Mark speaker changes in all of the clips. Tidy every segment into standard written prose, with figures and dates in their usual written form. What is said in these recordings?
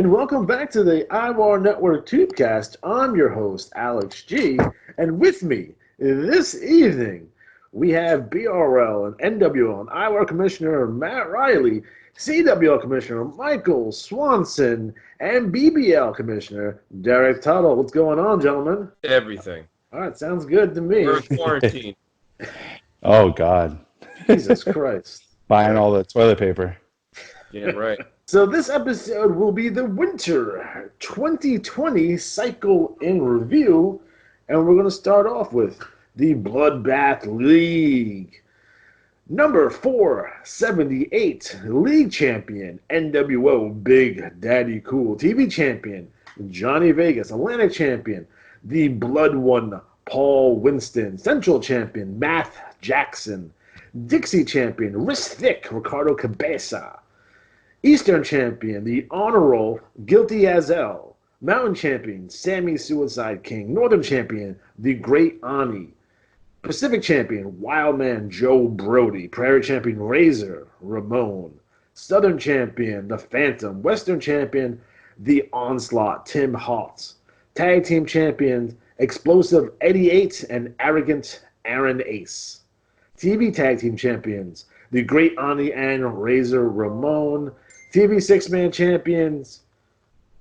Speaker 1: and welcome back to the IWAR Network Tubecast. I'm your host, Alex G, and with me this evening, we have BRL and NWL and IWAR Commissioner Matt Riley, CWL Commissioner Micheal Swanson, and BBL Commissioner Erich Tuttle. What's going on, gentlemen?
Speaker 2: Everything.
Speaker 1: All right, sounds good to me.
Speaker 2: We're in quarantine.
Speaker 3: Oh, God.
Speaker 1: Jesus Christ.
Speaker 3: Buying all the toilet paper.
Speaker 2: Yeah, right.
Speaker 1: So this episode will be the Winter 2020 Cycle in Review, and we're going to start off with the Bloodbath League. Number 478, League Champion, NWO Big Daddy Cool. TV Champion, Johnny Vegas. Atlantic Champion, the Blood One, Paul Winston. Central Champion, Matt Jackson. Dixie Champion, Wrist Thick, Ricardo Cabeza. Eastern Champion, the Honor Roll, Guilty as L. Mountain Champion, Sammy Suicide King. Northern Champion, the Great Ani. Pacific Champion, Wildman Joe Brody. Prairie Champion, Razor Ramon. Southern Champion, the Phantom. Western Champion, the Onslaught Tim Hawks. Tag Team Champions, Explosive Eddie 8 and Arrogant Aaron Ace. TV Tag Team Champions, the Great Ani and Razor Ramon. TV Six-Man Champions,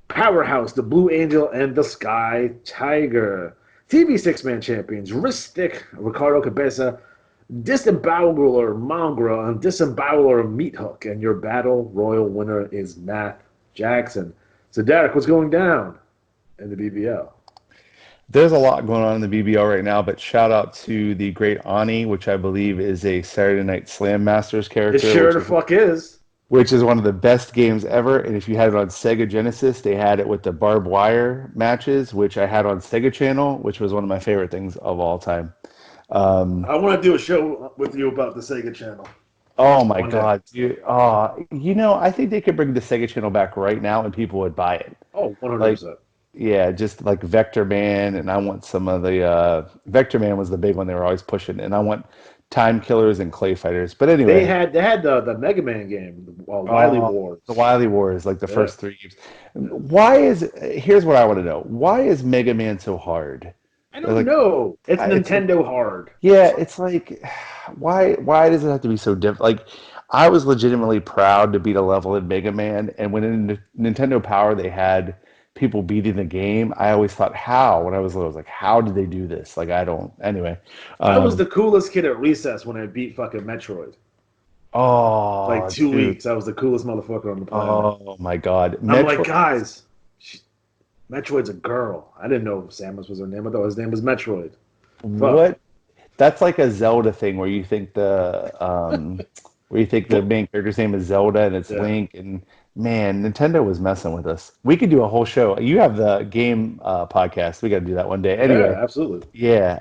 Speaker 1: Powerhouse, the Blue Angel, and the Sky Tiger. TV Six-Man Champions, Wrist Thick, Ricardo Cabeza, Disemboweler Mongrel, and Disemboweler Meathook. And your battle royal winner is Matt Jackson. So, Derek, what's going down in the BBL?
Speaker 3: There's a lot going on in the BBL right now, but shout out to the Great Ani, which I believe is a Saturday Night Slam Masters character.
Speaker 1: It sure the fuck is.
Speaker 3: Which is one of the best games ever. And if you had it on Sega Genesis, they had it with the barbed wire matches, which I had on Sega Channel, which was one of my favorite things of all time.
Speaker 1: I want to do a show with you about the Sega Channel.
Speaker 3: Oh my God, dude. I think they could bring the Sega Channel back right now and people would buy it.
Speaker 1: Oh, 100%.
Speaker 3: Yeah, just like Vector Man, and I want some of the Vector Man was the big one they were always pushing, and I want Time Killers and Clay Fighters. But anyway,
Speaker 1: they had the Mega Man game, Wily Wars.
Speaker 3: The Wily Wars, like the first 3 games. Here's what I want to know. Why is Mega Man so hard?
Speaker 1: I don't know. It's Nintendo hard.
Speaker 3: Yeah, it's like why does it have to be so different? Like I was legitimately proud to beat a level in Mega Man, and when in Nintendo Power they had people beating the game, I always thought, how? When I was little, I was like, how did they do this? Like, I don't. Anyway.
Speaker 1: I was the coolest kid at recess when I beat fucking Metroid.
Speaker 3: Oh,
Speaker 1: like 2 weeks. I was the coolest motherfucker on the planet.
Speaker 3: Oh, my God.
Speaker 1: I'm like, guys, Metroid's a girl. I didn't know Samus was her name. I thought his name was Metroid.
Speaker 3: What? That's like a Zelda thing where you think the main character's name is Zelda and it's Link, and man, Nintendo was messing with us. We could do a whole show. You have the game podcast. We got to do that one day. Anyway,
Speaker 1: yeah, absolutely.
Speaker 3: Yeah.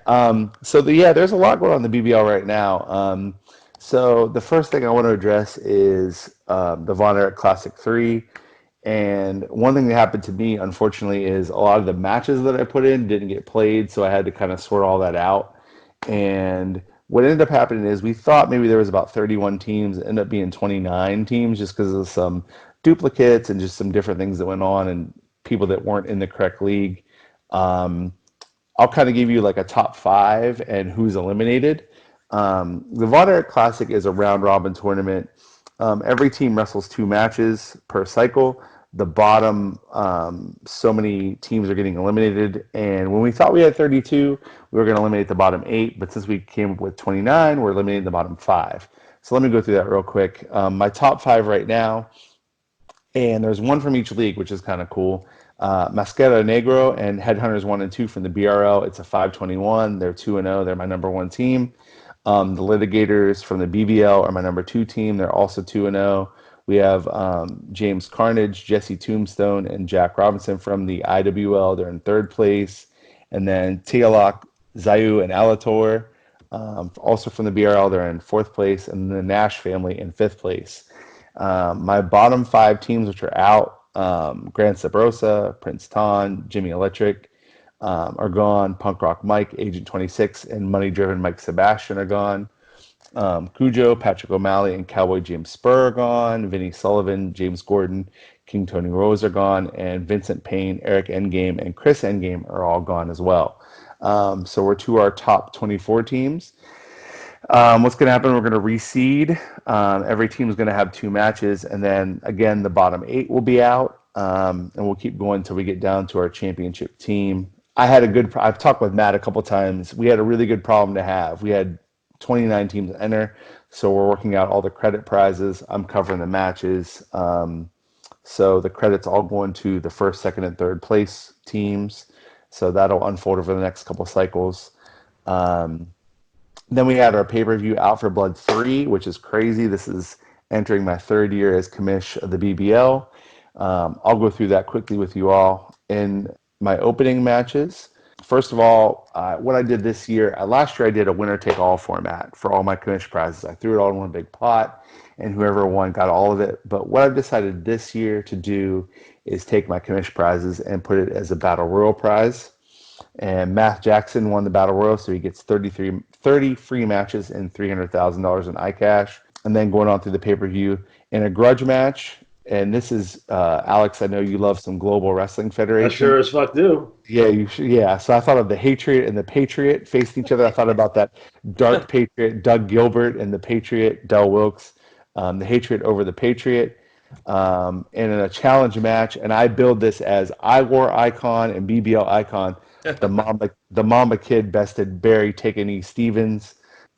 Speaker 3: There's a lot going on in the BBL right now. So the first thing I want to address is the Von Erich Classic 3. And one thing that happened to me, unfortunately, is a lot of the matches that I put in didn't get played, so I had to kind of sort all that out. And what ended up happening is we thought maybe there was about 31 teams. It ended up being 29 teams just because of some duplicates and just some different things that went on and people that weren't in the correct league. I'll kind of give you like a top 5 and who's eliminated. The Von Erich Classic is a round robin tournament. Every team wrestles 2 matches per cycle. The bottom, so many teams are getting eliminated. And when we thought we had 32, we were going to eliminate the bottom 8. But since we came up with 29, we're eliminating the bottom 5. So let me go through that real quick. My top 5 right now, and there's one from each league, which is kind of cool. Mascara Negro and Headhunters 1 and 2 from the BRL. It's a 521. They're 2-0. They're my number 1 team. The Litigators from the BBL are my number 2 team. They're also 2-0. We have James Carnage, Jesse Tombstone, and Jack Robinson from the IWL. They're in 3rd place. And then Tialak, Zayu, and Alator, also from the BRL. They're in 4th place. And the Nash family in 5th place. My bottom 5 teams, which are out, Grand Sabrosa, Prince Ton, Jimmy Electric, are gone. Punk Rock Mike, Agent 26, and Money Driven Mike Sebastian are gone. Cujo, Patrick O'Malley, and Cowboy James Spur are gone. Vinny Sullivan, James Gordon, King Tony Rose are gone, and Vincent Payne, Eric Endgame, and Chris Endgame are all gone as well. So we're to our top 24 teams. What's going to happen? We're going to reseed. Every team is going to have 2 matches, and then again, the bottom 8 will be out, and we'll keep going until we get down to our championship team. I've talked with Matt a couple times. We had a really good problem to have. We had 29 teams enter, so we're working out all the credit prizes. I'm covering the matches. So the credits all going to the first, second, and third place teams. So that'll unfold over the next couple cycles. Then we had our pay-per-view Out for Blood 3, which is crazy. This is entering my 3rd year as commish of the BBL. I'll go through that quickly with you all. In my opening matches, first of all, what I did this year, last year I did a winner-take-all format for all my commish prizes. I threw it all in one big pot, and whoever won got all of it. But what I've decided this year to do is take my commish prizes and put it as a Battle Royal prize. And Matt Jackson won the Battle Royal, so he gets 30 free matches and $300,000 in iCash. And then going on through the pay-per-view in a grudge match, and this is, Alex, I know you love some Global Wrestling Federation.
Speaker 1: I sure as fuck do.
Speaker 3: Yeah, you should, yeah. So I thought of the Hatriot and the Patriot facing each other. I thought about that Dark Patriot, Doug Gilbert, and the Patriot, Del Wilkes. The Hatriot over the Patriot. And in a challenge match, and I build this as IWAR icon and BBL icon. The Mamba Kid bested Barry Taken E. Stevens.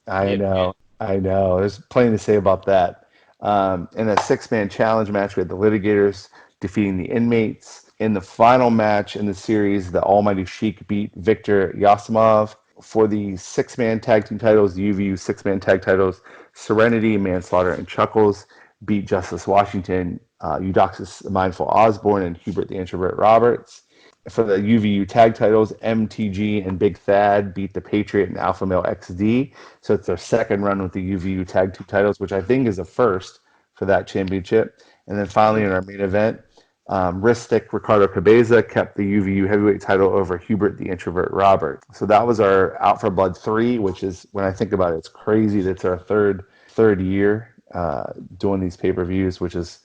Speaker 3: I know. There's plenty to say about that. In a 6-man challenge match, we had the Litigators defeating the Inmates. In the final match in the series, the Almighty Sheik beat Victor Yasimov. For the 6-man tag team titles, the UVU 6-man tag titles, Serenity, Manslaughter, and Chuckles beat Justice Washington, Eudoxus Mindful Osborne, and Hubert the Introvert Roberts. For the UVU tag titles, MTG and Big Thad beat the Patriot and Alpha Male XD. So it's their 2nd run with the UVU tag team titles, which I think is a first for that championship. And then finally in our main event, Ristic Ricardo Cabeza kept the UVU heavyweight title over Hubert the Introvert Robert. So that was our Out for Blood 3, which is, when I think about it, it's crazy that it's our third year doing these pay-per-views, which is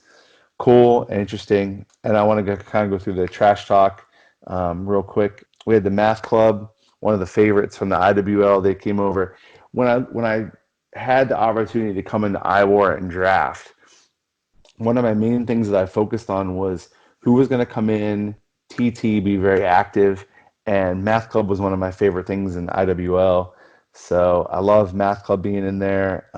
Speaker 3: cool and interesting. And I want to kind of go through the trash talk real quick. We had the Math Club, one of the favorites from the IWL. They came over. When I had the opportunity to come into IWAR and draft, one of my main things that I focused on was who was going to come in, TT, be very active, and Math Club was one of my favorite things in IWL. So I love Math Club being in there.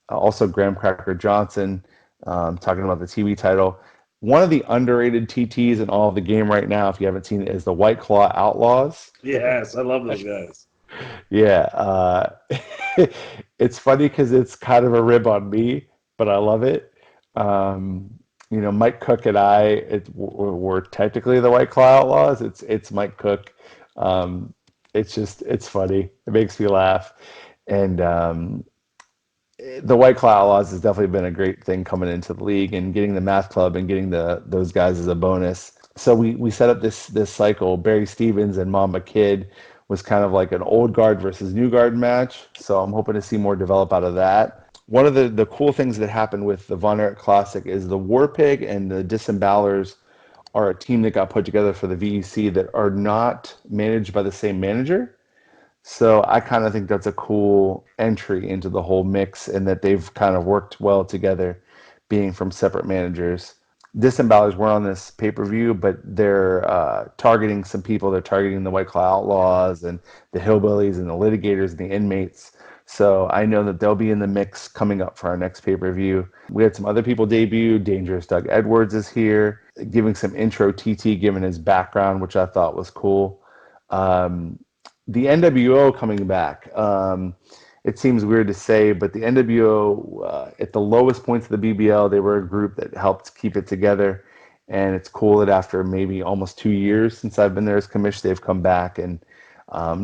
Speaker 3: Also, Graham Cracker Johnson, talking about the TV title. One of the underrated TTs in all of the game right now, if you haven't seen it, is the White Claw Outlaws.
Speaker 1: Yes, I love those guys.
Speaker 3: Yeah. It's funny because it's kind of a rib on me, but I love it. Mike Cook and we're technically the White Claw Outlaws. It's Mike Cook. It's funny. It makes me laugh. And the White Claw Outlaws has definitely been a great thing coming into the league, and getting the Math Club and getting those guys as a bonus. So we set up this cycle. Barry Stevens and Mamba Kid was kind of like an old guard versus new guard match. So I'm hoping to see more develop out of that. One of the cool things that happened with the Von Erich Classic is the War Pig and the Disembowelers are a team that got put together for the VEC that are not managed by the same manager. So I kind of think that's a cool entry into the whole mix, and that they've kind of worked well together, being from separate managers. Disembowelers were on this pay-per-view, but they're targeting some people. They're targeting the White Claw Outlaws and the Hillbillies and the Litigators and the Inmates. So I know that they'll be in the mix coming up for our next pay-per-view. We had some other people debut. Dangerous Doug Edwards is here, giving some intro TT, given his background, which I thought was cool. The NWO coming back. It seems weird to say, but the NWO, at the lowest points of the BBL, they were a group that helped keep it together. And it's cool that after maybe almost 2 years since I've been there as commish, they've come back and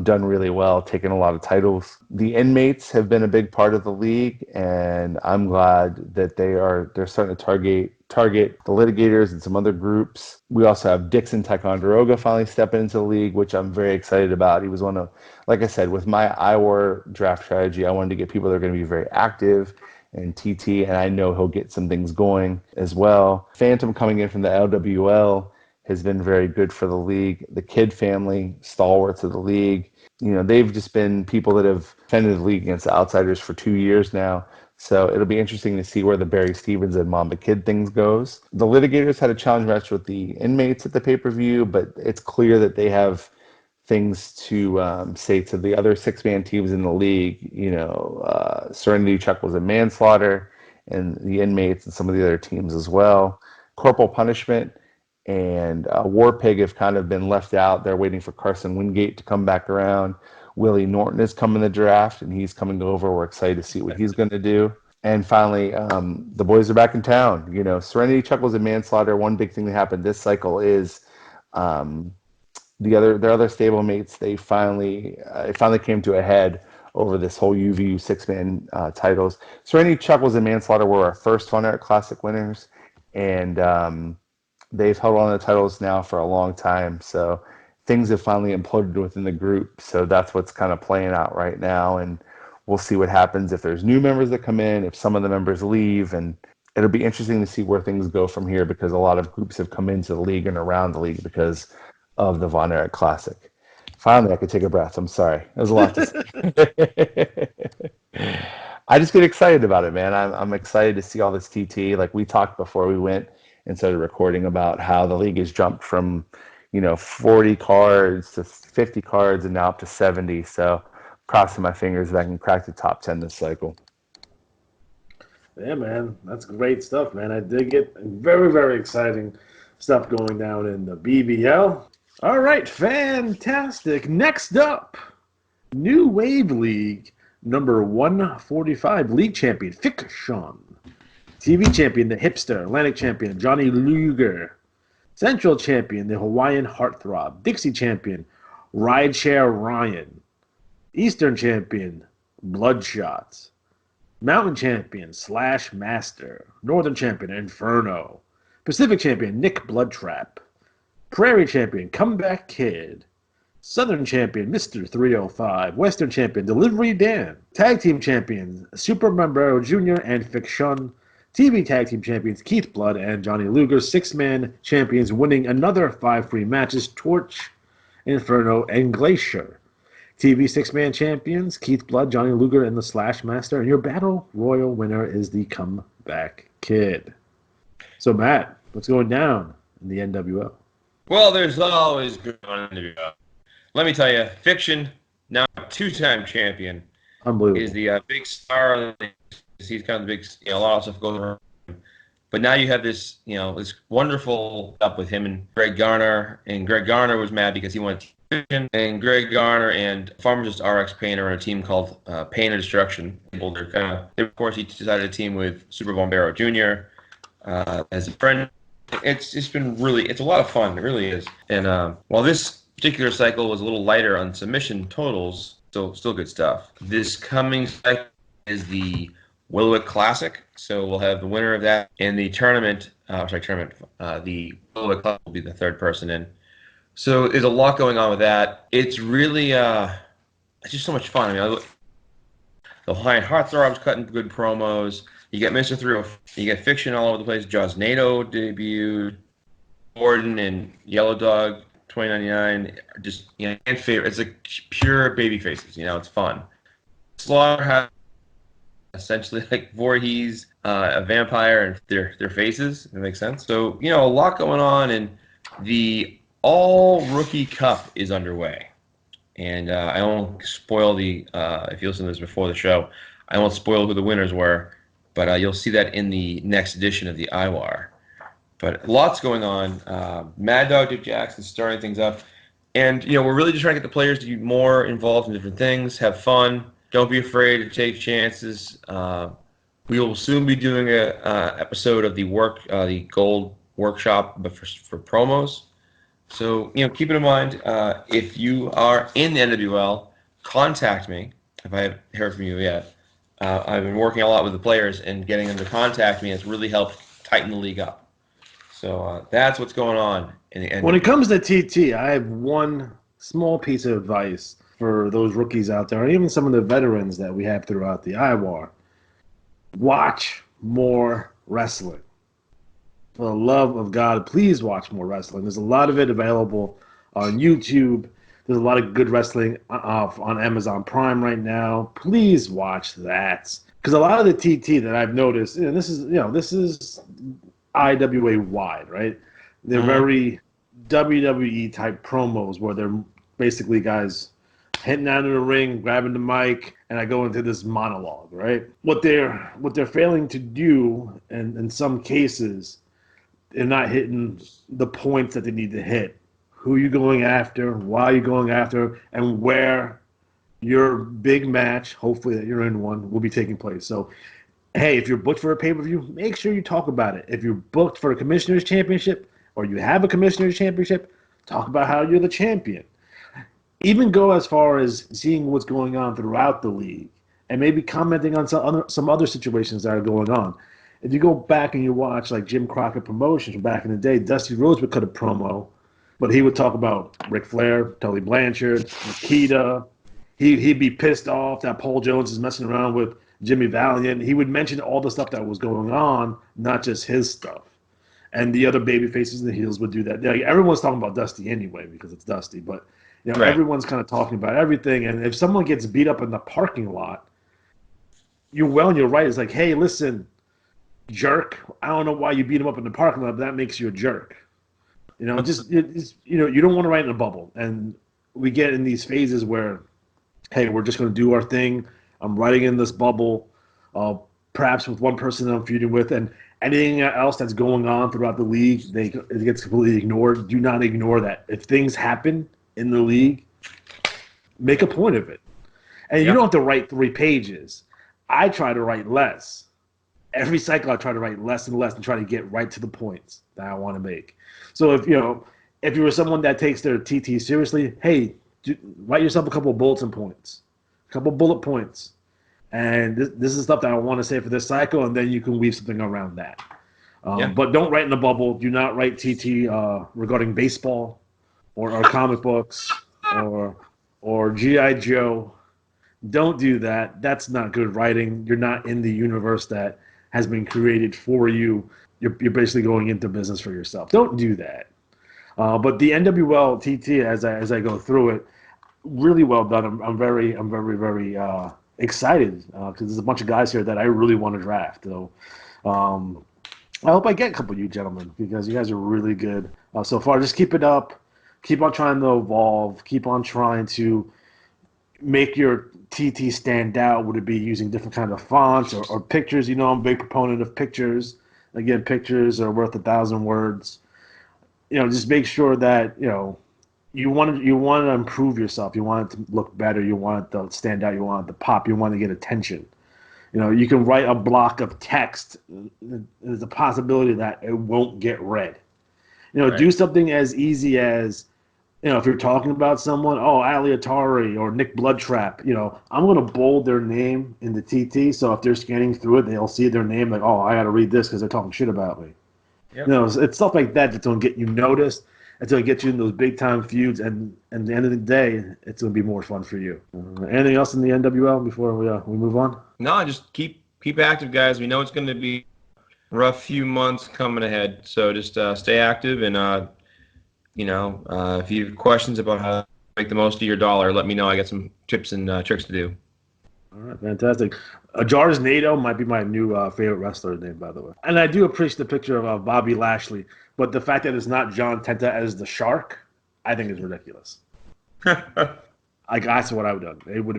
Speaker 3: done really well, taken a lot of titles. The Inmates have been a big part of the league, and I'm glad that they're starting to target the Litigators and some other groups. We also have Dixon Ticonderoga finally stepping into the league, which I'm very excited about. He was one of, like I said, with my IWAR draft strategy, I wanted to get people that are going to be very active and TT, and I know he'll get some things going as well. Phantom coming in from the LWL has been very good for the league. The Kid family, stalwarts of the league. They've just been people that have defended the league against the outsiders for 2 years now. So it'll be interesting to see where the Barry Stevens and Mamba Kid things goes. The Litigators had a challenge match with the Inmates at the pay-per-view, but it's clear that they have things to say to the other six-man teams in the league. Serenity Chuckles and Manslaughter, and the Inmates and some of the other teams as well. Corporal Punishment and War Pig have kind of been left out. They're waiting for Carson Wingate to come back around. Willie Norton is coming to the draft, and he's coming over. We're excited to see what he's going to do. And finally, the boys are back in town. Serenity, Chuckles, and Manslaughter. One big thing that happened this cycle is their other stablemates. They finally came to a head over this whole UVU six-man titles. Serenity, Chuckles, and Manslaughter were our first Fun Art Classic winners, and they've held on to the titles now for a long time. So things have finally imploded within the group. So that's what's kind of playing out right now. And we'll see what happens if there's new members that come in, if some of the members leave. And it'll be interesting to see where things go from here, because a lot of groups have come into the league and around the league because of the Von Erich Classic. Finally, I could take a breath. I'm sorry. There's a lot to say. I just get excited about it, man. I'm excited to see all this TT. Like we talked before we went and started recording about how the league has jumped from 40 cards to 50 cards and now up to 70. So crossing my fingers that I can crack the top 10 this cycle.
Speaker 1: Yeah, man. That's great stuff, man. I dig it. Very, very exciting stuff going down in the BBL. All right, fantastic. Next up, New Wave League, number 145, League Champion, Fiction. TV Champion, the Hipster. Atlantic Champion, Johnny Luger. Central Champion, the Hawaiian Heartthrob. Dixie Champion, Rideshare Ryan. Eastern Champion, Bloodshot. Mountain Champion, Slash Master. Northern Champion, Inferno. Pacific Champion, Nick Bloodtrap. Prairie Champion, Comeback Kid. Southern Champion, Mr. 305. Western Champion, Delivery Dan. Tag Team Champions, Super Bombero Jr. and Fiction. TV Tag Team Champions, Keith Blood and Johnny Luger. Six-Man Champions winning another 5 free matches, Torch, Inferno, and Glacier. TV Six-Man Champions, Keith Blood, Johnny Luger, and the Slash Master. And your Battle Royal winner is the Comeback Kid. So, Matt, what's going down in the NWL?
Speaker 2: Well, there's always good on NWL. Let me tell you, Fiction, now a two-time champion,
Speaker 1: Unbelievable.
Speaker 2: is the big star of the league. He's kind of the big, a lot of stuff goes around. But now you have this, this wonderful up with him and Greg Garner. And Greg Garner was mad because he wanted Fiction. And Greg Garner and Pharmacist RX Pain are on a team called Pain and Destruction. Of course, he decided to team with Super Bombero Jr. As a friend. It's been really, it's a lot of fun. It really is. And while this particular cycle was a little lighter on submission totals, still good stuff. This coming cycle is the Willowick Classic, so we'll have the winner of that in the tournament. The Willowick Classic will be the third person in. So there's a lot going on with that. It's really, it's just so much fun. I mean, the Hawaiian Heartthrob's cutting good promos. You get Mr. 305. You get Fiction all over the place. Jaws NATO debuted. Gordon and Yellow Dog 2099. Just and favorite. It's like pure baby faces. It's fun. Slaughter has essentially like Voorhees, a vampire, and their faces. That makes sense. So a lot going on, and the All Rookie Cup is underway. And I won't spoil if you listen to this before the show, I won't spoil who the winners were, but you'll see that in the next edition of the IWAR. But lots going on. Mad Dog Dick Jackson starting things up. And, we're really just trying to get the players to be more involved in different things, have fun. Don't be afraid to take chances. We will soon be doing a episode of the Gold Workshop, but for promos. So, keep it in mind, if you are in the NWL, contact me if I haven't heard from you yet. I've been working a lot with the players and getting them to contact me has really helped tighten the league up. So that's what's going on in the NWL.
Speaker 1: When it comes to TT, I have one small piece of advice for those rookies out there, and even some of the veterans that we have throughout the IWAR. watch more wrestling. For the love of God, please watch more wrestling. There's a lot of it available on YouTube. There's a lot of good wrestling on Amazon Prime right now. Please watch that. Because a lot of the TT that I've noticed, this is IWA wide, right? They're very WWE type promos where they're basically guys hitting out of the ring, grabbing the mic, and I go into this monologue, right? What they're failing to do, and in some cases, they're not hitting the points that they need to hit. Who you going after, why you going after, and where your big match, hopefully that you're in one, will be taking place. So, hey, if you're booked for a pay-per-view, make sure you talk about it. If you're booked for a Commissioner's Championship or you have a Commissioner's Championship, talk about how you're the champion. Even go as far as seeing what's going on throughout the league and maybe commenting on some other situations that are going on. If you go back and you watch like Jim Crockett Promotions from back in the day, Dusty Rhodes would cut a promo, but he would talk about Ric Flair, Tully Blanchard, Nikita. He'd be pissed off that Paul Jones is messing around with Jimmy Valiant. He would mention all the stuff that was going on, not just his stuff. And the other baby faces and the heels would do that. Like, everyone's talking about Dusty anyway because it's Dusty, but everyone's kind of talking about everything. And if someone gets beat up in the parking lot, you're well and you're right. It's like, hey, listen, jerk. I don't know why you beat him up in the parking lot, but that makes you a jerk. You don't want to write in a bubble. And we get in these phases where, hey, we're just going to do our thing. I'm writing in this bubble, perhaps with one person that I'm feuding with, and anything else that's going on throughout the league, it gets completely ignored. Do not ignore that. If things happen in the league, make a point of it. And you don't have to write 3 pages. I try to write less. Every cycle I try to write less and less and try to get right to the points that I want to make. So if you're someone that takes their TT seriously, hey, write yourself a couple of bulletin points, a couple of bullet points. And this is stuff that I want to say for this cycle, and then you can weave something around that. But don't write in a bubble. Do not write TT regarding baseball or comic books or G.I. Joe. Don't do that. That's not good writing. You're not in the universe that has been created for you. You're basically going into business for yourself. Don't do that. But the NWL TT, as I go through it, really well done. I'm very excited because there's a bunch of guys here that I really want to draft. So I hope I get a couple of you gentlemen because you guys are really good so far. Just keep it up. Keep on trying to evolve. Keep on trying to make your TT stand out. Would it be using different kind of fonts or pictures? I'm a big proponent of pictures. Again, pictures are worth 1,000 words. Just make sure that you want to improve yourself. You want it to look better. You want it to stand out. You want it to pop. You want to get attention. You can write a block of text. There's a possibility that it won't get read. Do something as easy as, if you're talking about someone, Ali Atari or Nick Bloodtrap, I'm going to bold their name in the TT. So if they're scanning through it, they'll see their name like, I got to read this because they're talking shit about me. Yep. It's stuff like that that's going to get you noticed. It's going to get you in those big-time feuds, and at the end of the day, it's going to be more fun for you. Anything else in the NWL before we move on?
Speaker 2: No, just keep active, guys. We know it's going to be a rough few months coming ahead, so just stay active, and if you have questions about how to make the most of your dollar, let me know. I got some tips and tricks to do.
Speaker 1: All right, fantastic. Jars NATO might be my new favorite wrestler name, by the way. And I do appreciate the picture of Bobby Lashley, but the fact that it's not John Tenta as the Shark, I think is ridiculous. That's what I would have done. It would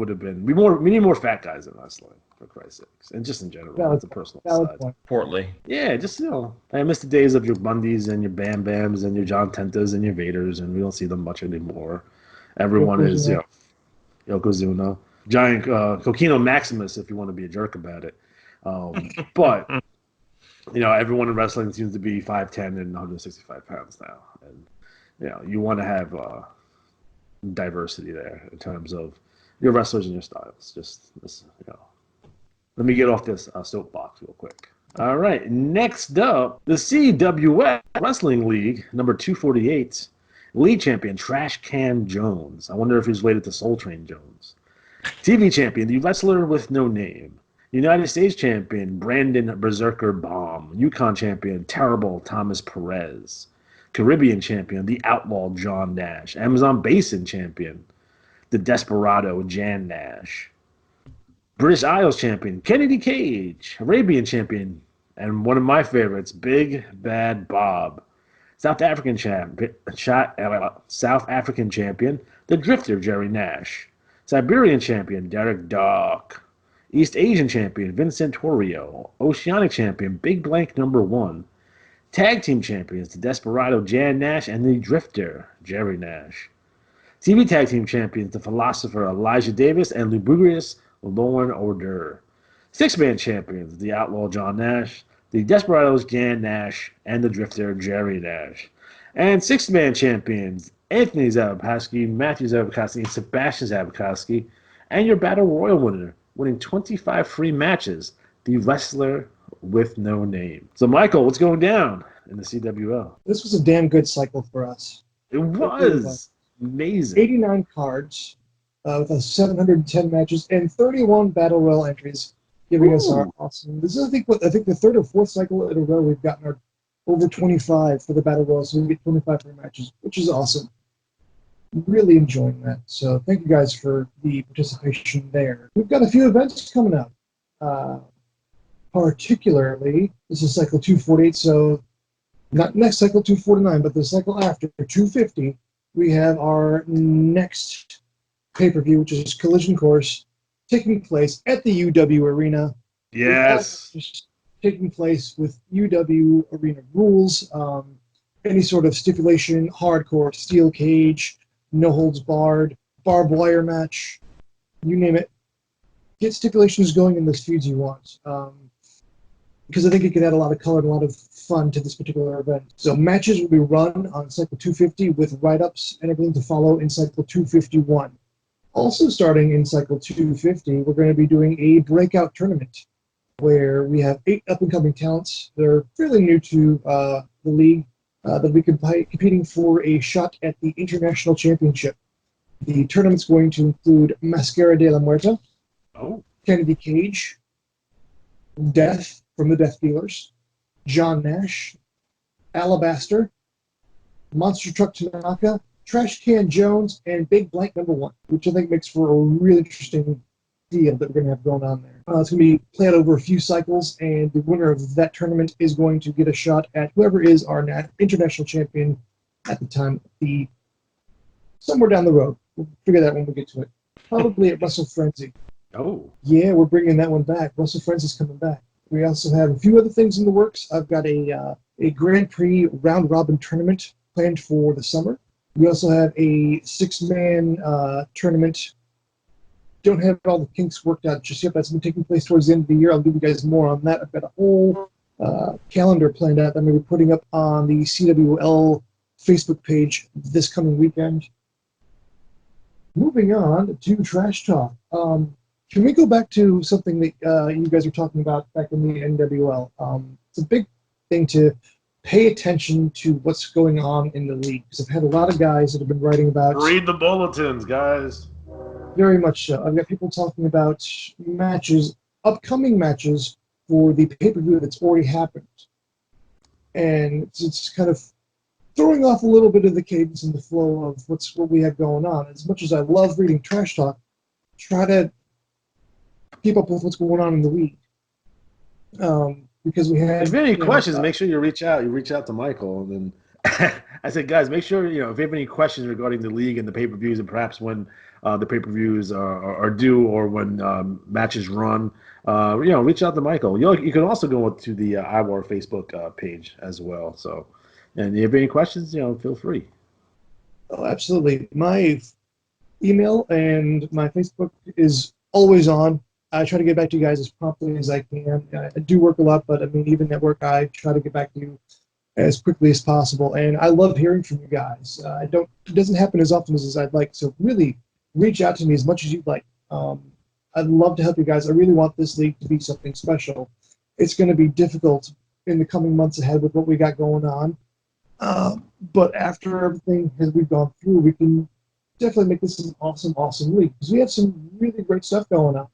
Speaker 1: have been. We need more fat guys in wrestling, for Christ's sakes, and just in general. That's a personal side.
Speaker 2: Portly.
Speaker 1: Yeah, just I miss the days of your Bundys and your Bam Bams and your John Tentas and your Vaders, and we don't see them much anymore. Everyone is Yokozuna. Giant Coquino Maximus, if you want to be a jerk about it. But, everyone in wrestling seems to be 5'10 and 165 pounds now. And, you want to have diversity there in terms of your wrestlers and your styles. Let me get off this soapbox real quick. All right, next up, the CWL Wrestling League, number 248, league champion Trash Can Jones. I wonder if he's related to Soul Train Jones. TV champion, the wrestler with no name, United States champion Brandon Berserker Baum. Yukon champion Terrible Thomas Perez. Caribbean champion The Outlaw John Nash. Amazon Basin champion The Desperado Jan Nash. British Isles champion Kennedy Cage. Arabian champion and one of my favorites, Big Bad Bob. South African champion, the Drifter Jerry Nash. Siberian champion, Derek Dock. East Asian champion, Vincent Torrio. Oceanic champion, Big Blank Number 1. Tag team champions, the Desperado Jan Nash and the Drifter Jerry Nash. TV tag team champions, the Philosopher Elijah Davis and Lugubrious Lauren Order. Six-man champions, the Outlaw John Nash, the Desperados Jan Nash, and the Drifter Jerry Nash. And six-man champions, Anthony Zabakowski, Matthew Zabakowski, and Sebastian Zabakowski. And your Battle Royal winner, winning 25 free matches, the Wrestler with No Name. So, Michael, what's going down in the CWL?
Speaker 4: This was a damn good cycle for us.
Speaker 1: It was amazing.
Speaker 4: 89 cards with 710 matches and 31 Battle Royal entries, giving us our awesome. This is, I think, the third or fourth cycle in a row we've gotten our over 25 for the Battle Royal, so we get 25 free matches, which is awesome. Really enjoying that. So thank you guys for the participation there. We've got a few events coming up. Particularly, this is cycle 248, so not next cycle 249, but the cycle after 250, we have our next pay-per-view, which is Collision Course, taking place at the UW Arena.
Speaker 1: Yes.
Speaker 4: Taking place with UW Arena rules, any sort of stipulation, hardcore, steel cage, no holds barred, barbed wire match, you name it. Get stipulations going in those feuds you want. Because I think it could add a lot of color and a lot of fun to this particular event. So matches will be run on cycle 250 with write-ups and everything to follow in cycle 251. Also starting in cycle 250, we're going to be doing a breakout tournament where we have 8 up-and-coming talents that are fairly new to the league that we could be competing for a shot at the International Championship. The tournament's going to include Mascara de la Muerta, Kennedy Cage, Death from the Death Dealers, John Nash, Alabaster, Monster Truck Tanaka, Trash Can Jones, and Big Blank Number 1, which I think makes for a really interesting deal that we're going to have going on there. It's going to be played over a few cycles, and the winner of that tournament is going to get a shot at whoever is our international champion at the time, somewhere down the road. We'll figure that when we get to it. Probably at Wrestle Frenzy.
Speaker 1: Oh.
Speaker 4: Yeah, we're bringing that one back. Wrestle Frenzy's coming back. We also have a few other things in the works. I've got a Grand Prix round-robin tournament planned for the summer. We also have a 6-man tournament. Don't have all the kinks worked out just yet. That's been taking place towards the end of the year. I'll give you guys more on that. I've got a whole calendar planned out that I'm going to be putting up on the CWL Facebook page this coming weekend. Moving on to Trash Talk. Can we go back to something that you guys were talking about back in the NWL? It's a big thing to pay attention to what's going on in the league, because I've had a lot of guys that have been writing about...
Speaker 1: Read the bulletins, guys.
Speaker 4: Very much so. I've got people talking about matches, upcoming matches for the pay-per-view that's already happened. And it's kind of throwing off a little bit of the cadence and the flow of what we have going on. As much as I love reading Trash Talk, try to keep up with what's going on in the league. Because we have...
Speaker 1: If you have any questions, make sure you reach out. You reach out to Michael. And then I said, guys, make sure, if you have any questions regarding the league and the pay-per-views and perhaps when the pay-per-views are due or when matches run, reach out to Michael. You can also go to the IWAR Facebook page as well. So, and if you have any questions, feel free.
Speaker 4: Oh, absolutely. My email and my Facebook is always on. I try to get back to you guys as promptly as I can. I do work a lot, but even at work, I try to get back to you as quickly as possible. And I love hearing from you guys. It doesn't happen as often as I'd like, so really reach out to me as much as you'd like. I'd love to help you guys. I really want this league to be something special. It's going to be difficult in the coming months ahead with what we got going on. But after everything we've gone through, we can definitely make this an awesome, awesome league, because we have some really great stuff going on.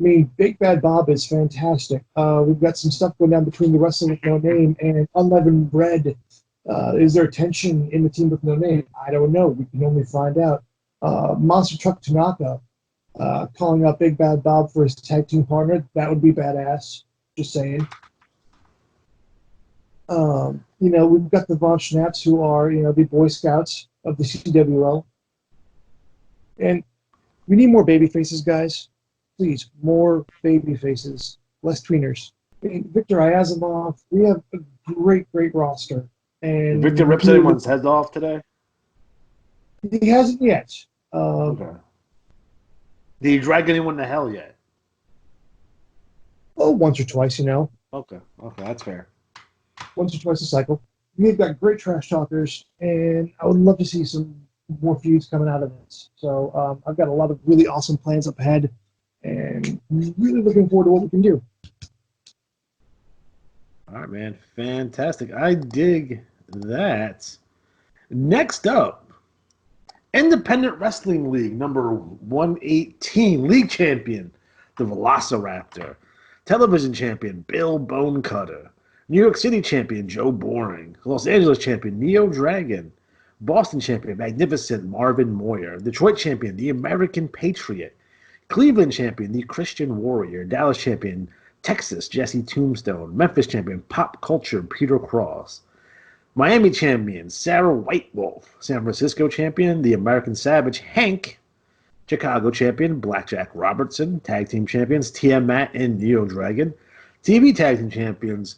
Speaker 4: I mean, Big Bad Bob is fantastic. We've got some stuff going down between the Wrestling with No Name and Unleavened Bread. Is there tension in the team with No Name? I don't know. We can only find out. Monster Truck Tanaka calling out Big Bad Bob for his tag team partner. That would be badass. Just saying. We've got the Von Schnaps, who are, the Boy Scouts of the CWL. And we need more baby faces, guys. Please, more baby faces, less tweeners. Victor Iazimov, we have a great roster. And
Speaker 1: Victor rips anyone's head off today?
Speaker 4: He hasn't yet.
Speaker 1: Okay. Did he drag anyone to hell yet?
Speaker 4: Oh, once or twice,
Speaker 1: Okay, that's fair.
Speaker 4: Once or twice a cycle. We've got great trash talkers, and I would love to see some more feuds coming out of this. So I've got a lot of really awesome plans up ahead, and really looking forward to what we can do.
Speaker 1: All right, man. Fantastic. I dig that. Next up, Independent Wrestling League, number 118, League Champion, the Velociraptor. Television Champion, Bill Bonecutter. New York City Champion, Joe Boring. Los Angeles Champion, Neo Dragon. Boston Champion, Magnificent Marvin Moyer. Detroit Champion, The American Patriot. Cleveland Champion, The Christian Warrior. Dallas Champion, Texas, Jesse Tombstone. Memphis Champion, Pop Culture, Peter Cross. Miami Champion, Sarah Whitewolf. San Francisco Champion, The American Savage, Hank. Chicago Champion, Blackjack Robertson. Tag Team Champions, Tiamat and Neo Dragon. TV Tag Team Champions,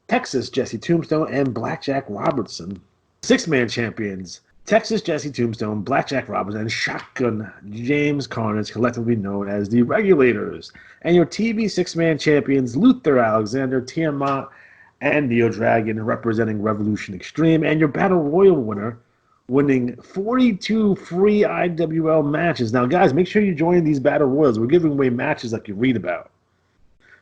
Speaker 1: Texas, Jesse Tombstone and Blackjack Robertson. Six-Man Champions, Texas, Jesse Tombstone, Blackjack Robertson, and Shotgun James Carnage, collectively known as the Regulators. And your TV six-man champions, Luther Alexander, Tiamat, and Neo Dragon, representing Revolution Extreme. And your Battle Royal winner, winning 42 free IWL matches. Now, guys, make sure you join these Battle Royals. We're giving away matches like you read about.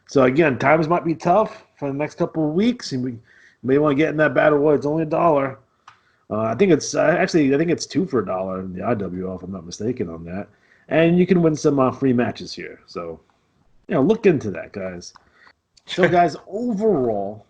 Speaker 1: So, again, times might be tough for the next couple of weeks, and we may want to get in that Battle Royal. It's only $1. I think it's $2 for $1 in the IWL, if I'm not mistaken on that. And you can win some free matches here. So, look into that, guys. So, guys, overall,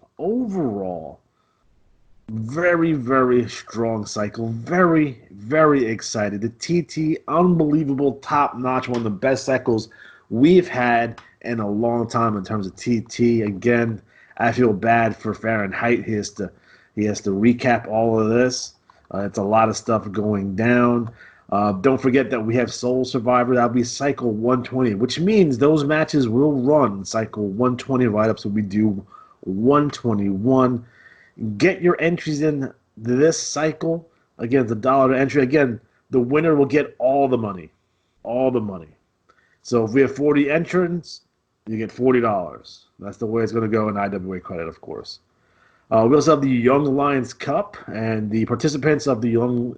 Speaker 1: very, very strong cycle. Very, very excited. The TT, unbelievable, top-notch, one of the best cycles we've had in a long time in terms of TT. Again, I feel bad for Fahrenheit. He has to recap all of this. It's a lot of stuff going down. Don't forget that we have Soul Survivor. That'll be Cycle 120, which means those matches will run Cycle 120 right up, so we do 121. Get your entries in this cycle. Again, it's $1 entry. Again, the winner will get all the money. All the money. So if we have 40 entrants, you get $40. That's the way it's going to go in IWA credit, of course. We also have the Young Lions Cup, and the participants of the Young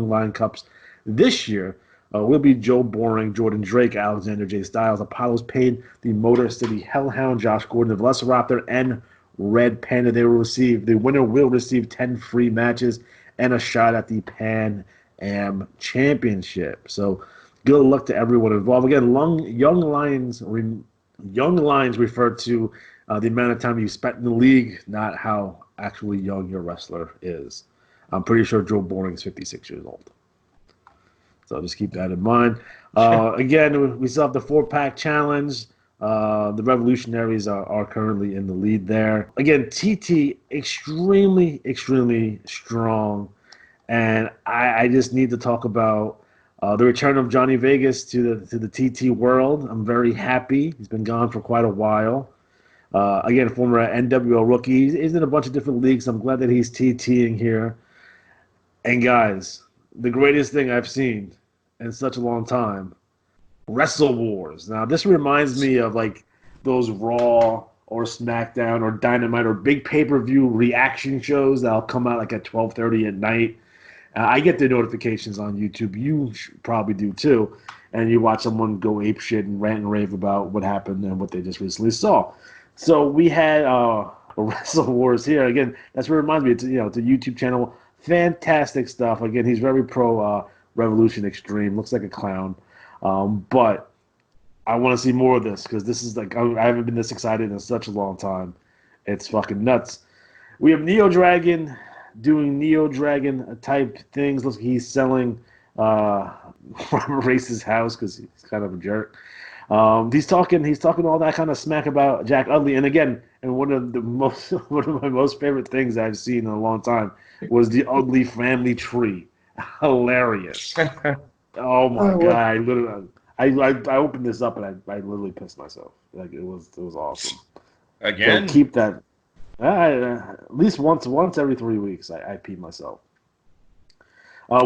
Speaker 1: Lion Cups this year will be Joe Boring, Jordan Drake, Alexander J. Styles, Apollo's Pain, the Motor City Hellhound, Josh Gordon, the Velociraptor, and Red Panda. The winner will receive 10 free matches and a shot at the Pan Am Championship. So good luck to everyone involved. Again, Young Lions refer to the amount of time you spent in the league, not how actually young your wrestler is. I'm pretty sure Joe Boring is 56 years old. So just keep that in mind. Again, we still have the 4-pack challenge. The Revolutionaries are currently in the lead there. Again, TT, extremely, extremely strong. And I just need to talk about the return of Johnny Vegas to the TT world. I'm very happy. He's been gone for quite a while. Again, former NWL rookie. He's in a bunch of different leagues. I'm glad that he's TTing here. And guys, the greatest thing I've seen in such a long time, Wrestle Wars. Now, this reminds me of like those Raw or SmackDown or Dynamite or big pay-per-view reaction shows that'll come out like at 12:30 at night. I get the notifications on YouTube. You probably do too. And you watch someone go ape shit and rant and rave about what happened and what they just recently saw. So we had Wrestle Wars here. Again, that's what reminds me. It's a YouTube channel. Fantastic stuff. Again, he's very pro Revolution Extreme. Looks like a clown. But I want to see more of this because this is like I haven't been this excited in such a long time. It's fucking nuts. We have Neo Dragon doing Neo Dragon type things. Looks like he's selling Robert Race's house because he's kind of a jerk. He's talking all that kind of smack about Jack Utley. And again, and one of my most favorite things I've seen in a long time was the Utley family tree. Hilarious. Oh my god! I opened this up and I literally pissed myself. Like it was awesome.
Speaker 2: Again,
Speaker 1: So keep that. At least once every 3 weeks, I pee myself.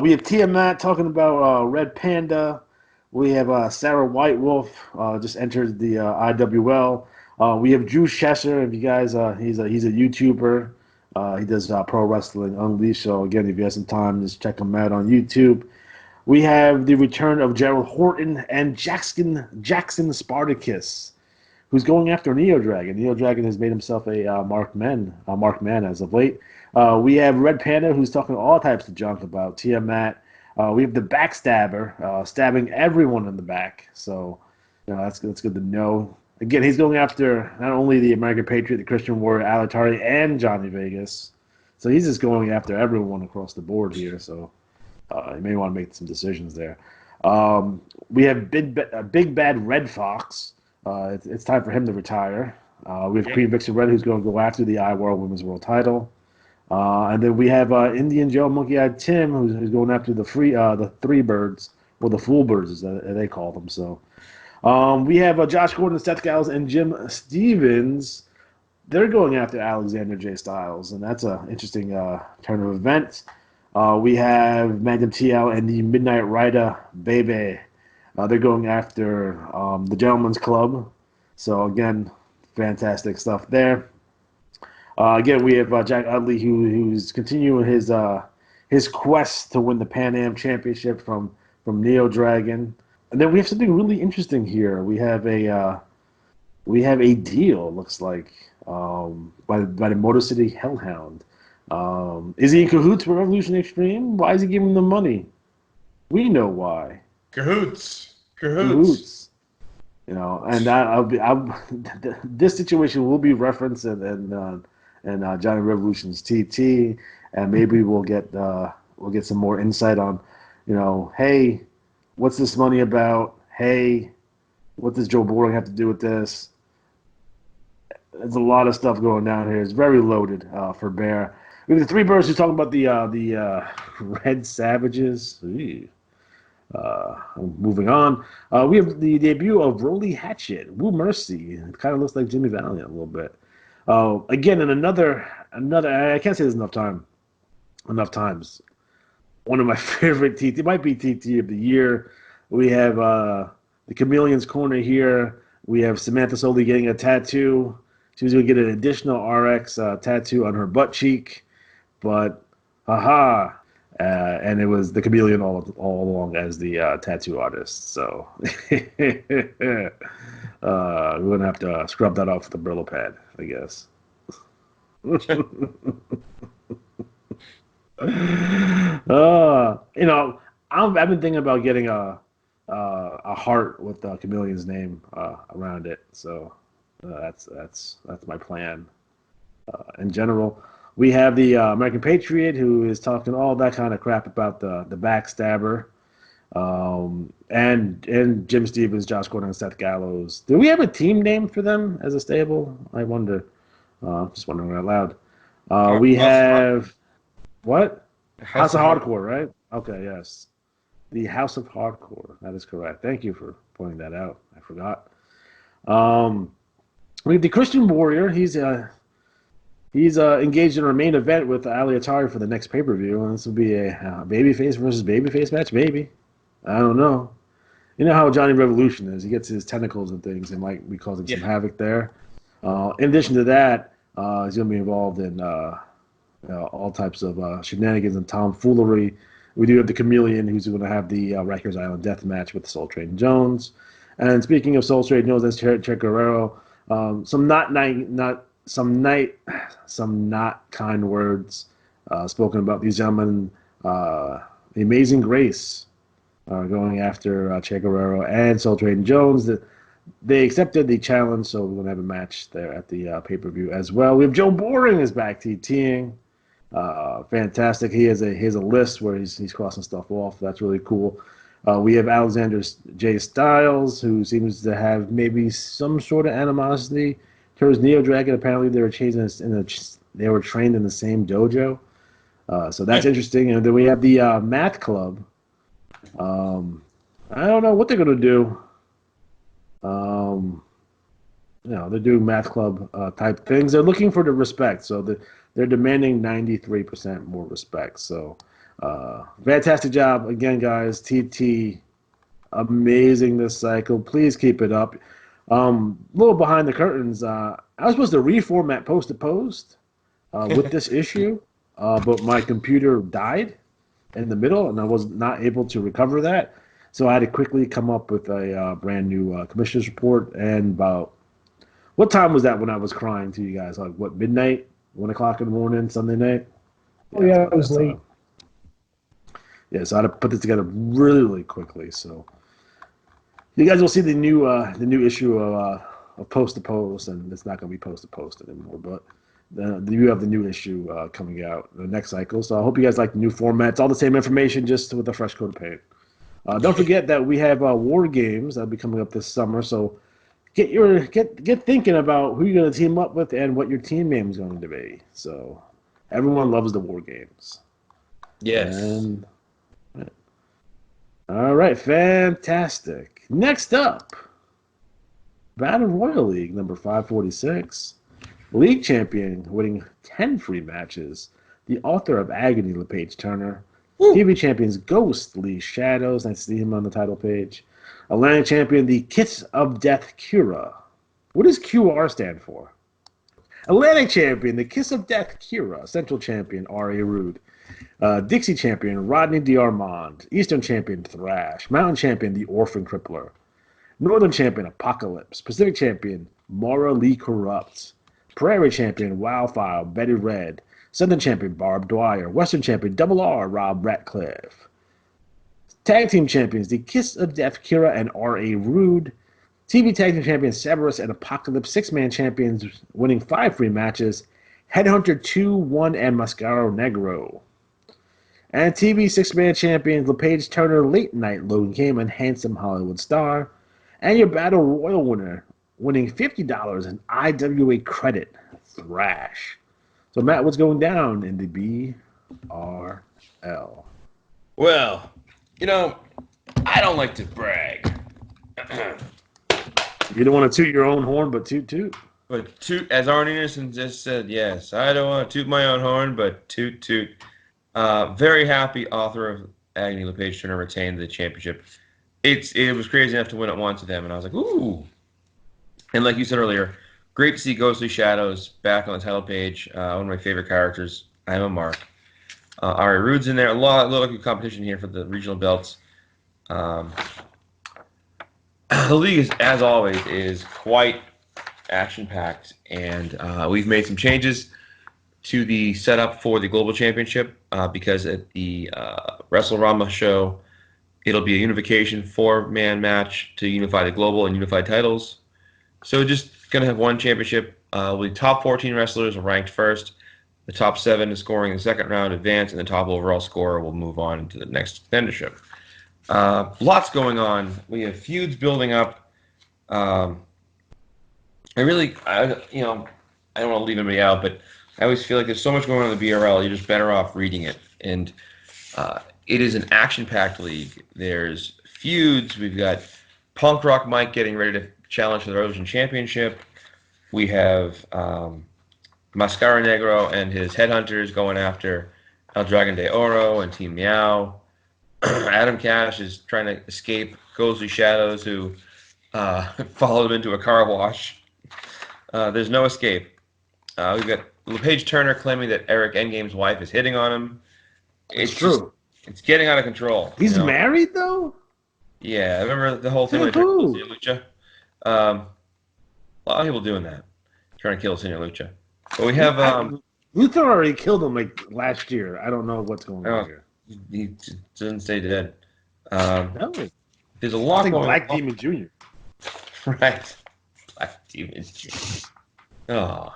Speaker 1: We have Tiamat talking about Red Panda. We have Sarah White Wolf just entered the IWL. We have Drew Chesser. If you guys, he's a YouTuber. He does Pro Wrestling Unleashed. So again, if you have some time, just check him out on YouTube. We have the return of Gerald Horton and Jackson Spartacus, who's going after Neo Dragon. Neo Dragon has made himself a marked man as of late. We have Red Panda, who's talking all types of junk about Tiamat. We have the Backstabber, stabbing everyone in the back. So, that's good to know. Again, he's going after not only the American Patriot, the Christian Warrior, Alatari, and Johnny Vegas. So he's just going after everyone across the board here. So you may want to make some decisions there. We have Big Bad Red Fox. It's time for him to retire. We have Queen Vixen Red, who's going to go after the IWAR Women's World Title. And then we have Indian Joe Monkey Eyed Tim, who's going after the Three Birds, or the Fool Birds, as they call them. So we have Josh Gordon, Seth Gallows, and Jim Stevens. They're going after Alexander J. Styles, and that's an interesting turn of events. We have Magnum TL and the Midnight Rider Baby. They're going after the Gentleman's Club. So, again, fantastic stuff there. Again, we have Jack Utley, who's continuing his quest to win the Pan Am Championship from Neo Dragon. And then we have something really interesting here. We have a deal, looks like, by the Motor City Hellhound. Is he in cahoots with Revolution Extreme? Why is he giving them money? We know why.
Speaker 2: Cahoots.
Speaker 1: And this situation will be referenced in Johnny Revolution's TT, and maybe we'll get some more insight on, hey, what's this money about? Hey, what does Joe Boring have to do with this? There's a lot of stuff going down here. It's very loaded for Bear. We have the Three Birds who's talking about the Red Savages. Moving on, we have the debut of Rolly Hatchet, Woo Mercy. It kind of looks like Jimmy Valiant a little bit. Again, in another, I can't say there's enough times. One of my favorite TT, it might be TT of the year. We have the Chameleon's Corner here. We have Samantha Soley getting a tattoo. She was going to get an additional RX tattoo on her butt cheek, but and it was the Chameleon all along as the tattoo artist. So we're going to have to scrub that off with a Brillo pad, I guess. I've been thinking about getting a heart with the Chameleon's name around it. So that's my plan. In general, we have the American Patriot, who is talking all that kind of crap about the Backstabber, and Jim Stevens, Josh Gordon, and Seth Gallows. Do we have a team name for them as a stable? I wonder. Just wondering out loud. We have what? House of Hardcore, right? Okay, yes. The House of Hardcore. That is correct. Thank you for pointing that out. I forgot. We have the Christian Warrior. He's engaged in our main event with Ali Atari for the next pay-per-view. And this will be a babyface versus babyface match, maybe. I don't know. You know how Johnny Revolution is. He gets his tentacles and things and might be causing some havoc there. In addition to that, he's going to be involved in all types of shenanigans and tomfoolery. We do have the Chameleon, who's going to have the Rikers Island death match with Soul Train Jones. And speaking of Soul Train Jones, that's Che Guerrero. Some not kind words spoken about these gentlemen. The Amazing Grace going after Che Guerrero and Soul Train Jones. they accepted the challenge, so we're gonna have a match there at the pay-per-view as well. We have Joe Boring is back TTing. Fantastic. He has a list where he's crossing stuff off. That's really cool. We have Alexander J. Styles, who seems to have maybe some sort of animosity towards Neo Dragon. Apparently, they were they were trained in the same dojo. So that's interesting. And then we have the Math Club. I don't know what they're gonna do. They're doing Math Club type things. They're looking for the respect, so they're demanding 93% more respect. So, fantastic job again, guys. TT, amazing this cycle. Please keep it up. A little behind the curtains. I was supposed to reformat post to post with this issue, but my computer died in the middle, and I was not able to recover that. So I had to quickly come up with a brand new commissioner's report. And about what time was that when I was crying to you guys? Like what, midnight, 1 o'clock in the morning, Sunday night?
Speaker 4: Oh yeah, it was late.
Speaker 1: Yeah, so I had to put this together really, really quickly. So you guys will see the new issue of Post to Post, and it's not going to be Post to Post anymore. But you have the new issue coming out the next cycle. So I hope you guys like the new format. It's all the same information, just with a fresh coat of paint. Don't forget that we have war games that'll be coming up this summer. So get thinking about who you're going to team up with and what your team name is going to be. So everyone loves the war games.
Speaker 2: Yes.
Speaker 1: All right, fantastic. Next up, Battle Royal League number 546. League champion winning 10 free matches. The author of Agony, LePage Turner. TV champions Ghost Lee Shadows. Nice to see him on the title page. Atlantic champion, the Kiss of Death Kira. What does QR stand for? Atlantic champion, the Kiss of Death Kira. Central champion, R.A. Rude. Dixie champion, Rodney D'Armond. Eastern champion, Thrash. Mountain champion, the Orphan Crippler. Northern champion, Apocalypse. Pacific champion, Mara Lee Corrupt. Prairie champion, Wildfire, Betty Red. Southern champion, Barb Dwyer. Western champion, Double R, Rob Ratcliffe. Tag team champions, the Kiss of Death, Kira and R.A. Rude. TV tag team champions, Cerberus and Apocalypse. Six-man champions winning 5 free matches. Headhunter 2-1 and Mascaro Negro. And TV six-man champions, LePage Turner, Late Night, Logan Kamen, Handsome Hollywood Star. And your Battle Royal winner, winning $50 in IWA credit, Thrash. So, Matt, what's going down in the BRL?
Speaker 2: Well, I don't like to brag.
Speaker 1: You don't want to toot your own horn, but toot.
Speaker 2: But toot, as Arn Anderson just said, yes, I don't want to toot my own horn, but toot. Very happy author of Agony, LePage Turner retained the championship. It was crazy enough to win it once with them, and I was like, ooh. And like you said earlier, great to see Ghostly Shadows back on the title page. One of my favorite characters. I'm a Mark. Ari Rude's in there. A lot of good competition here for the regional belts. The league, as always, is quite action-packed, and we've made some changes to the setup for the Global Championship because at the WrestleRama show, it'll be a unification 4-man match to unify the Global and Unified titles. So just going to have one championship. The top 14 wrestlers are ranked first. The top 7 is scoring in the second round advance, and the top overall scorer will move on to the next contendership. Lots going on. We have feuds building up. I don't want to leave anybody out, but I always feel like there's so much going on in the BRL, you're just better off reading it. And it is an action-packed league. There's feuds. We've got Punk Rock Mike getting ready to challenge for the Erosion Championship. We have Mascara Negro and his headhunters going after El Dragon de Oro and Team Meow. Adam Cash is trying to escape Ghostly Shadows, who followed him into a car wash. There's no escape. We've got LePage Turner claiming that Erich Endgame's wife is hitting on him. It's true. It's getting out of control.
Speaker 1: He's married, though?
Speaker 2: Yeah, I remember the whole thing with Senor Lucha. A lot of people doing that, trying to kill Senor Lucha. But we have...
Speaker 1: Luther already killed him last year. I don't know what's going on here.
Speaker 2: He doesn't stay dead.
Speaker 1: No.
Speaker 2: There's a lot going on.
Speaker 1: Black Demon Jr.
Speaker 2: Right. Black Demon. Oh.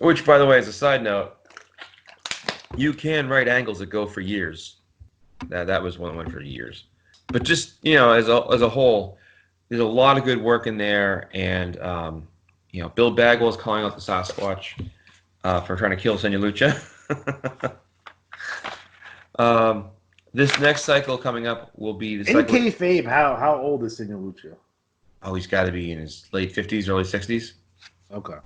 Speaker 2: Which, by the way, as a side note, you can write angles that go for years. That was one that went for years. But just, you know, as a whole, there's a lot of good work in there. And, you know, Bill Bagwell is calling out the Sasquatch for trying to kill Senya Lucha. This next cycle coming up will be the cycle.
Speaker 1: In kayfabe, how old is Senya Lucha?
Speaker 2: Oh, he's got to be in his late 50s, early 60s.
Speaker 1: Okay.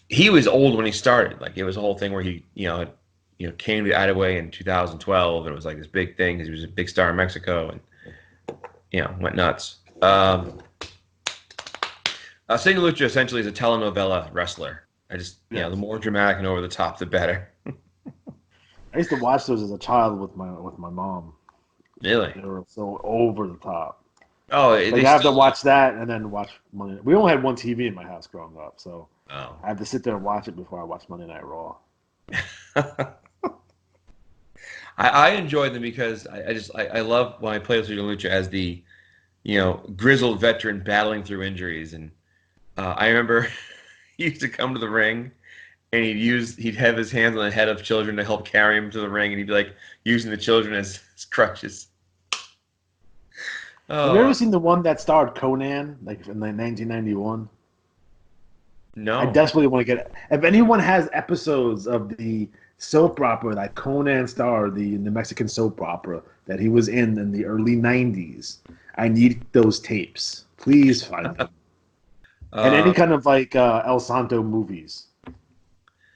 Speaker 2: He was old when he started. Like, it was a whole thing where he, came to IWA in 2012, and it was like this big thing because he was a big star in Mexico, and went nuts. Senya Lucha essentially is a telenovela wrestler. The more dramatic and over the top, the better.
Speaker 1: I used to watch those as a child with my mom.
Speaker 2: Really?
Speaker 1: They were so over the top.
Speaker 2: Oh,
Speaker 1: I have to watch that and then watch Monday. We only had one TV in my house growing up, so I had to sit there and watch it before I watched Monday Night Raw.
Speaker 2: I enjoy them because I love when I play with Lucha as the grizzled veteran battling through injuries, and I remember he used to come to the ring and he'd have his hands on the head of children to help carry him to the ring, and he'd be like using the children as crutches.
Speaker 1: Have you ever seen the one that starred Conan, like in 1991?
Speaker 2: No.
Speaker 1: I desperately want to get it. If anyone has episodes of the soap opera that Conan starred, the Mexican soap opera that he was in the early 90s, I need those tapes. Please find them. And any kind of like El Santo movies.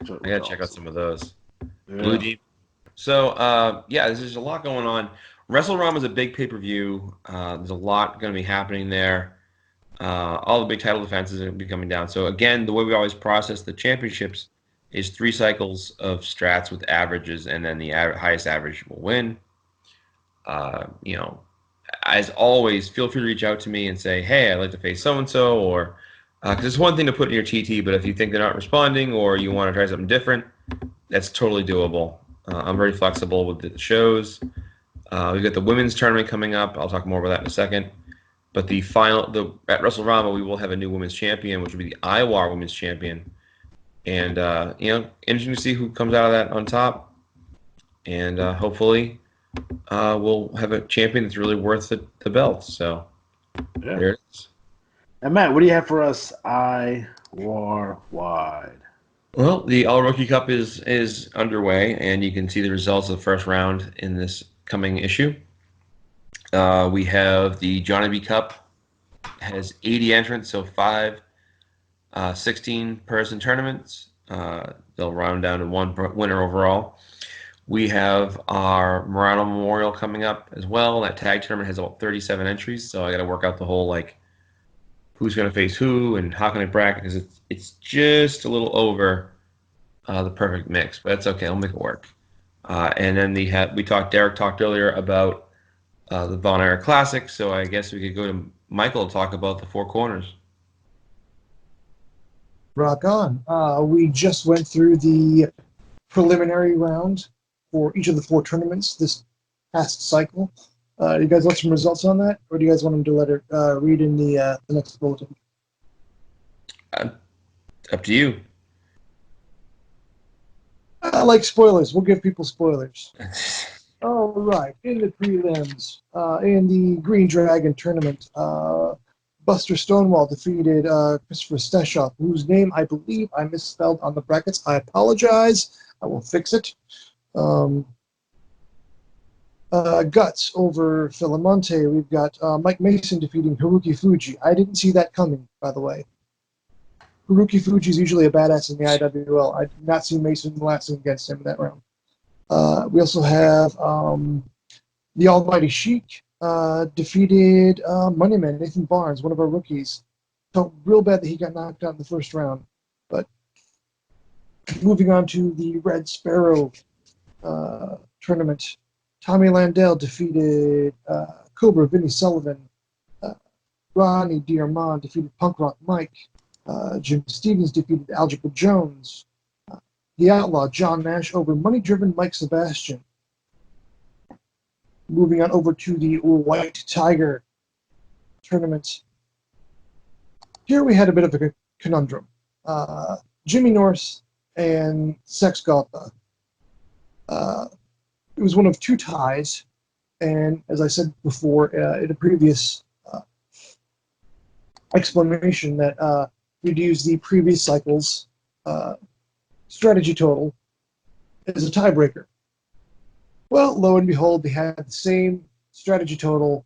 Speaker 2: I gotta check out some of those.
Speaker 1: Yeah.
Speaker 2: Blue Deep. So there's a lot going on. WrestleRama is a big pay-per-view. There's a lot going to be happening there. All the big title defenses are going to be coming down. So again, the way we always process the championships is 3 cycles of strats with averages, and then the highest average will win. As always, feel free to reach out to me and say, hey, I'd like to face so-and-so, or because it's one thing to put in your TT, but if you think they're not responding or you want to try something different, that's totally doable. I'm very flexible with the shows. We've got the women's tournament coming up. I'll talk more about that in a second. But at WrestleRama, we will have a new women's champion, which will be the IWAR women's champion. And, interesting to see who comes out of that on top. And hopefully we'll have a champion that's really worth the belt. So there it is.
Speaker 1: And Matt, what do you have for us IWAR wide?
Speaker 2: Well, the All Rookie Cup is underway, and you can see the results of the first round in this coming issue. We have the Johnny B Cup, has 80 entrants, so 5 16-person tournaments. They'll round down to 1 winner overall. We have our Murano Memorial coming up as well. That tag tournament has about 37 entries, so I got to work out the whole who's going to face who and how can I bracket, because it's just a little over the perfect mix, but that's okay. I'll make it work. And then Derek talked earlier about the Von Erich Classic, so I guess we could go to Michael to talk about the 4 corners.
Speaker 4: Rock on. We just went through the preliminary round for each of the 4 tournaments this past cycle. You guys want some results on that, or do you guys want them to let it read in the next bulletin?
Speaker 2: Up to you.
Speaker 4: I like spoilers. We'll give people spoilers. All right. In the prelims, in the Green Dragon tournament, Buster Stonewall defeated Christopher Steshoff, whose name I believe I misspelled on the brackets. I apologize. I will fix it. Guts over Philamonte. We've got Mike Mason defeating Haruki Fuji. I didn't see that coming, by the way. Haruki Fuji is usually a badass in the IWL. I did not see Mason lasting against him in that round. We also have the Almighty Sheik defeated Moneyman, Nathan Barnes, one of our rookies. Felt real bad that he got knocked out in the first round. But moving on to the Red Sparrow tournament, Tommy Landell defeated Cobra Vinny Sullivan. Ronnie Diarmond defeated Punk Rock Mike. Jim Stevens defeated Algebra Jones. The Outlaw John Nash over Money Driven Mike Sebastian. Moving on over to the White Tiger tournament. Here we had a bit of a conundrum. Jimmy North and Sex Gotha. It was one of two ties, and as I said before in a previous explanation, that we'd use the previous cycle's strategy total as a tiebreaker. Well, lo and behold, they had the same strategy total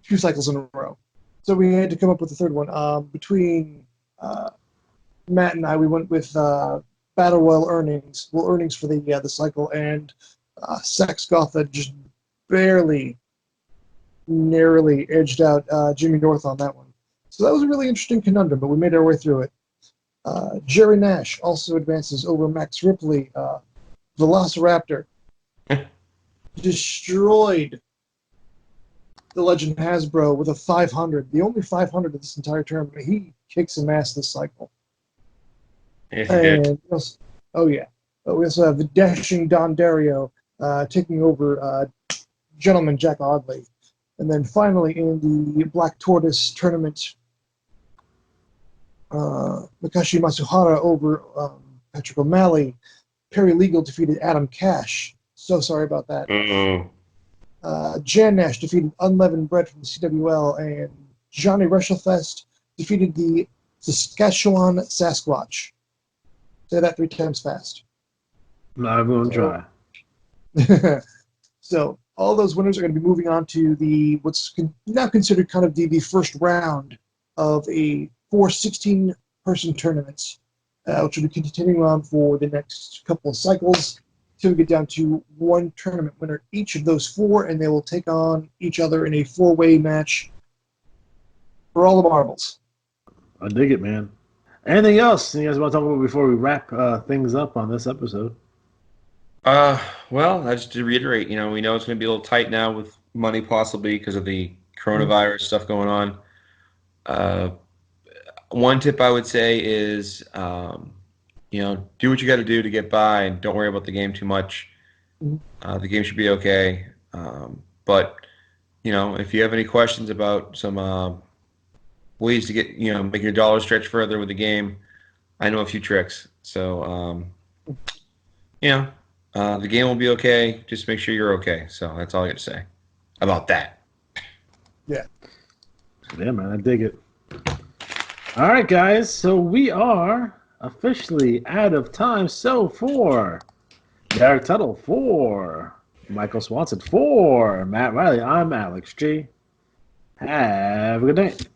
Speaker 4: 2 cycles in a row. So we had to come up with a third one. Between Matt and I, we went with Battle Royal earnings, earnings for the cycle, and Sex Gotha just barely, narrowly edged out Jimmy North on that one. So that was a really interesting conundrum, but we made our way through it. Jerry Nash also advances over Max Ripley. Velociraptor destroyed the legend Hasbro with a 500, the only 500 of this entire tournament. He kicks some ass this cycle.
Speaker 2: Yes, he did.
Speaker 4: Oh yeah. We also have the dashing Don Dario taking over Gentleman Jack Audley. And then finally in the Black Tortoise tournament, Makashi Masuhara over Patrick O'Malley. Perry Legal defeated Adam Cash. So sorry about that. Jan Nash defeated Unleavened Bread from the CWL, and Johnny Russellfest defeated the Saskatchewan Sasquatch. Say that 3 times fast.
Speaker 1: I'm going to try.
Speaker 4: So all those winners are going to be moving on to the what's now considered kind of the first round of a 4 16-person tournaments, which will be continuing on for the next couple of cycles till we get down to 1 tournament winner each of those 4, and they will take on each other in a 4-way match for all the marbles.
Speaker 1: I dig it, man. Anything else you guys want to talk about before we wrap things up on this episode?
Speaker 2: Well, just to reiterate, we know it's going to be a little tight now with money possibly because of the coronavirus stuff going on. One tip I would say is, do what you got to do to get by, and don't worry about the game too much. The game should be okay. But, if you have any questions about some ways to get, make your dollar stretch further with the game, I know a few tricks. So, the game will be okay. Just make sure you're okay. So that's all I got to say about that.
Speaker 4: Yeah.
Speaker 1: Yeah, man, I dig it. All right, guys. So we are officially out of time. So for Derek Tuttle, for Micheal Swanson, for Matt Riley, I'm Alex G. Have a good night.